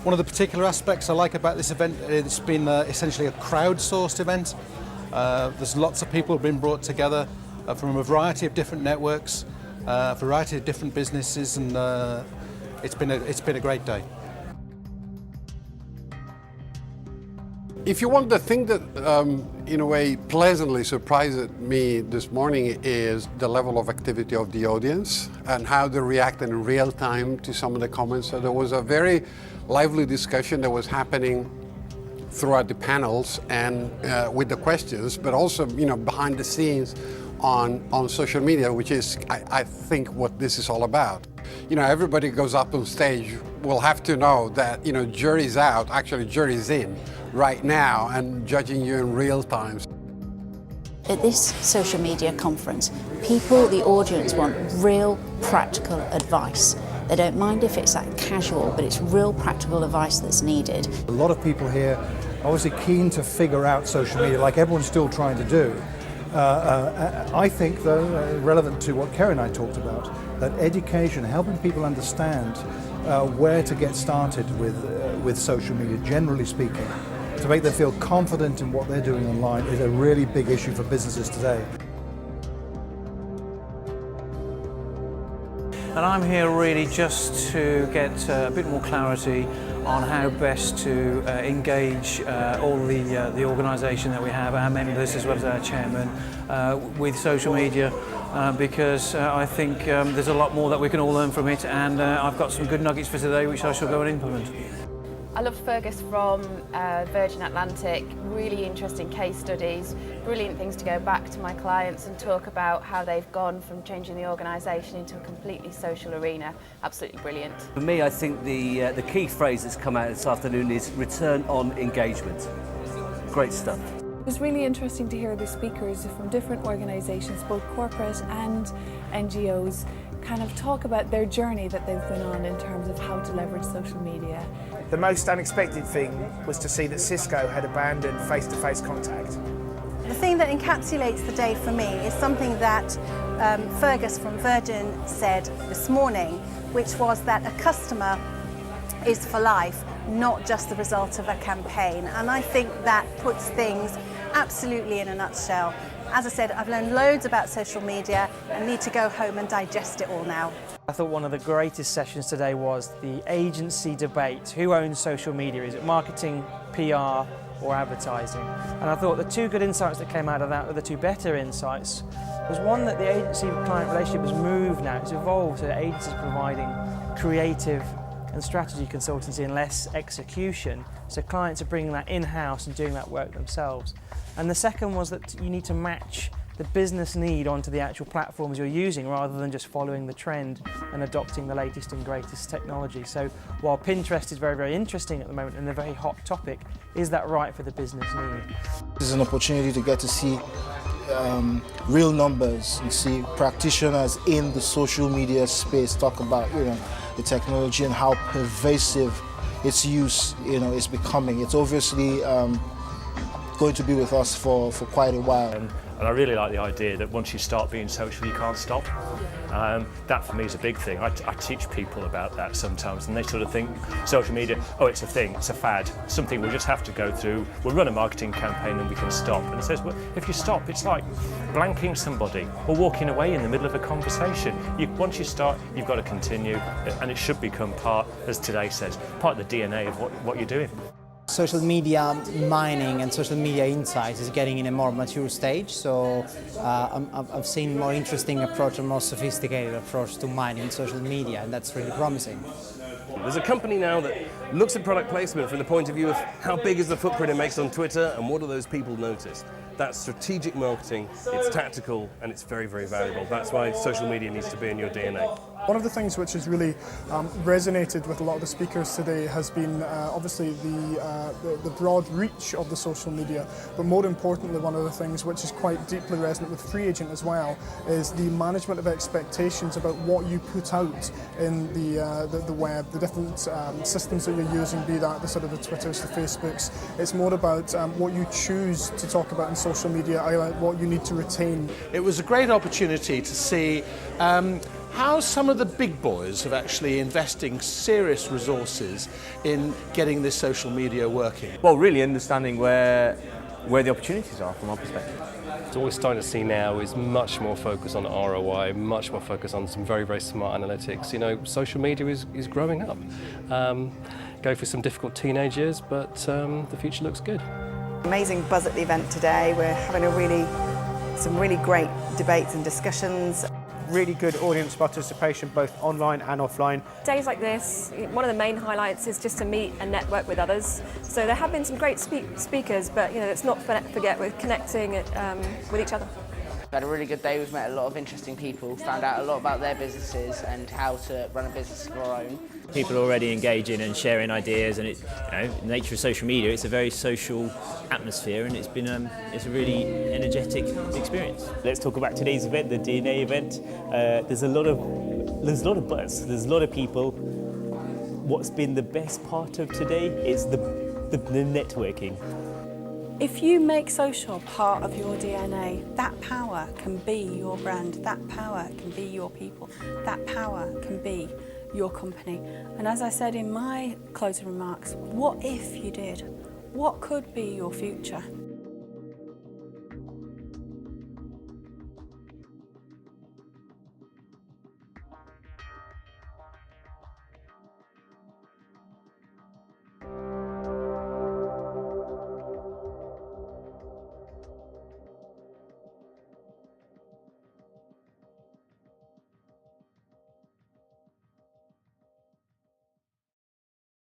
One of the particular aspects I like about this event, it's been essentially a crowdsourced event. There's lots of people been brought together from a variety of different networks, a variety of different businesses, and it's been a great day. If you want, the thing that in a way pleasantly surprised me this morning is the level of activity of the audience and how they react in real time to some of the comments. So there was a very lively discussion that was happening throughout the panels and with the questions, but also behind the scenes on social media, which is I think what this is all about. Everybody goes up on stage will have to know that jury's out, actually jury's in right now and judging you in real time. At this social media conference, people, the audience, want real practical advice. They don't mind if it's that casual, but it's real practical advice that's needed. A lot of people here are obviously keen to figure out social media, like everyone's still trying to do. I think, though, relevant to what Kerry and I talked about, that education, helping people understand where to get started with social media, generally speaking, to make them feel confident in what they're doing online is a really big issue for businesses today. And I'm here really just to get a bit more clarity on how best to engage all the organisation that we have, our members as well as our chairman, with social media, because I think there's a lot more that we can all learn from it, and I've got some good nuggets for today which I shall go and implement. I love Fergus from Virgin Atlantic, really interesting case studies, brilliant things to go back to my clients and talk about how they've gone from changing the organisation into a completely social arena. Absolutely brilliant. For me, I think the key phrase that's come out this afternoon is return on engagement. Great stuff. It was really interesting to hear the speakers from different organisations, both corporate and NGOs, kind of talk about their journey that they've been on in terms of how to leverage social media. The most unexpected thing was to see that Cisco had abandoned face-to-face contact. The thing that encapsulates the day for me is something that Fergus from Virgin said this morning, which was that a customer is for life, not just the result of a campaign. And I think that puts things absolutely in a nutshell. As I said, I've learned loads about social media and need to go home and digest it all now. I thought one of the greatest sessions today was the agency debate. Who owns social media? Is it marketing, PR, or advertising? And I thought the two good insights that came out of that were the two better insights. Was one, that the agency-client relationship has moved now, it's evolved, so agencies providing creative and strategy consultancy and less execution. So clients are bringing that in-house and doing that work themselves. And the second was that you need to match the business need onto the actual platforms you're using rather than just following the trend and adopting the latest and greatest technology. So while Pinterest is very, very interesting at the moment and a very hot topic, is that right for the business need? This is an opportunity to get to see real numbers and see practitioners in the social media space talk about the technology and how pervasive its use is becoming. It's obviously going to be with us for quite a while. And I really like the idea that once you start being social, you can't stop. That for me is a big thing. I teach people about that sometimes, and they sort of think social media, oh, it's a thing, it's a fad, something we'll just have to go through. We'll run a marketing campaign and we can stop. And it says, well, if you stop, it's like blanking somebody or walking away in the middle of a conversation. Once you start, you've got to continue, and it should become part, as today says, part of the DNA of what you're doing. Social media mining and social media insights is getting in a more mature stage, so I've seen more interesting approach, a more sophisticated approach to mining social media, and that's really promising. There's a company now that looks at product placement from the point of view of how big is the footprint it makes on Twitter and what do those people notice. That's strategic marketing, it's tactical, and it's very, very valuable. That's why social media needs to be in your DNA. One of the things which has really resonated with a lot of the speakers today has been obviously the broad reach of the social media, but more importantly, one of the things which is quite deeply resonant with Free Agent as well is the management of expectations about what you put out in the web, the different systems that you're using, be that the sort of the Twitters, the Facebooks. It's more about what you choose to talk about in social media, what you need to retain. It was a great opportunity to see how some of the big boys have actually investing serious resources in getting this social media working. Well, really understanding where the opportunities are from our perspective. So what we're starting to see now is much more focus on ROI, much more focus on some very, very smart analytics. You know, social media is growing up. Go through some difficult teenage years, but the future looks good. Amazing buzz at the event today. We're having some really great debates and discussions. Really good audience participation, both online and offline. Days like this, one of the main highlights is just to meet and network with others. So there have been some great speakers, but let's not forget we're connecting with each other. We've had a really good day. We've met a lot of interesting people, found out a lot about their businesses and how to run a business of our own. People are already engaging and sharing ideas, and it, the nature of social media, it's a very social atmosphere, and it's been it's a really energetic experience. Let's talk about today's event, the DNA event. There's a lot of buzz. There's a lot of people. What's been the best part of today is the networking. If you make social part of your DNA, that power can be your brand, that power can be your people, that power can be your company. And as I said in my closing remarks, what if you did? What could be your future?